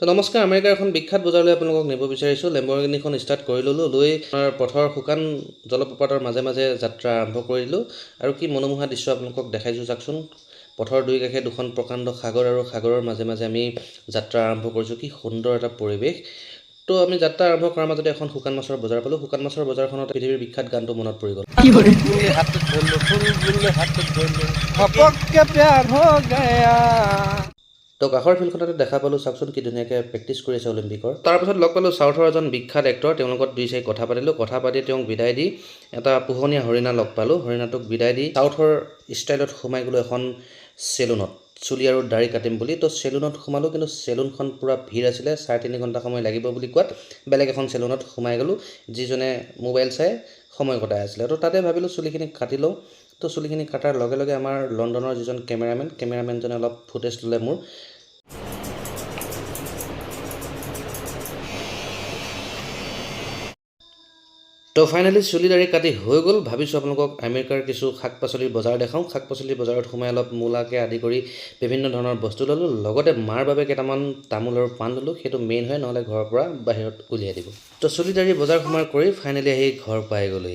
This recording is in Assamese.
তো নমস্কাৰ, আমেৰিকাৰ এখন বিখ্যাত বজাৰলৈ আপোনালোকক নিব বিচাৰিছোঁ। লেম্বৰগিনিখন ষ্টাৰ্ট কৰি ল'লোঁ, লৈ আপোনাৰ পথৰ শুকান জলপ্ৰপাতৰ মাজে মাজে যাত্ৰা আৰম্ভ কৰিলোঁ আৰু কি মনোমোহা দৃশ্য আপোনালোকক দেখাইছোঁ চাওকচোন। পথৰ দুই কাষে দুখন প্ৰকাণ্ড সাগৰ আৰু সাগৰৰ মাজে মাজে আমি যাত্ৰা আৰম্ভ কৰিছোঁ। কি সুন্দৰ এটা পৰিৱেশ। তো আমি যাত্ৰা আৰম্ভ কৰাৰ মাজতে এখন শুকান মাছৰ বজাৰ পালোঁ। শুকান মাছৰ বজাৰখনত পৃথিৱীৰ বিখ্যাত গানটো মনত পৰি গ'ল। তো কাষৰ ফিল্ডখনতে দেখা পালোঁ, চাওকচোন কি ধুনীয়াকৈ প্ৰেক্টিছ কৰি আছে অলিম্পিকৰ। তাৰপিছত লগ পালোঁ চাউথৰ এজন বিখ্যাত এক্টৰ, তেওঁৰ লগত দুই চাৰি কথা পাতিলোঁ। কথা পাতি তেওঁক বিদায় দি এটা পোহনীয়া হৰিণা লগ পালোঁ। হৰিণাটোক বিদায় দি চাউথৰ ষ্টাইলত সোমাই গ'লোঁ এখন চেলুনত, চুলি আৰু দাড়ি কাটিম বুলি। তো চেলুনত সোমালোঁ, কিন্তু চেলুনখন পূৰা ভিৰ আছিলে। 3.5 ঘণ্টা সময় লাগিব বুলি কোৱাত বেলেগ এখন চেলুনত সোমাই গ'লোঁ, যিজনে মোবাইল চাই সময় কটাই আছিলে। তো তাতে ভাবিলোঁ চুলিখিনি কাটি লওঁ। তো চুলিখিনি কটাৰ লগে লগে আমাৰ লণ্ডনৰ যিজন কেমেৰামেনজনে অলপ ফুটেজ ল'লে মোৰ। তো ফাইনেলি চুলি দাড়ি কাটি হৈ গ'ল। ভাবিছোঁ আপোনালোকক আমেৰিকাৰ কিছু শাক পাচলিৰ বজাৰ দেখাওঁ। শাক পাচলিৰ বজাৰত সোমাই অলপ মূলাকে আদি কৰি বিভিন্ন ধৰণৰ বস্তু ল'লোঁ। লগতে মাৰ বাবে কেইটামান তামোল আৰু পাণ ল'লোঁ। সেইটো মেইন হয়, নহ'লে ঘৰৰ পৰা বাহিৰত উলিয়াই দিব। তো চুলি দাড়ি বজাৰ সোমাৰ কৰি ফাইনেলি আহি ঘৰ পাই গ'লোঁ।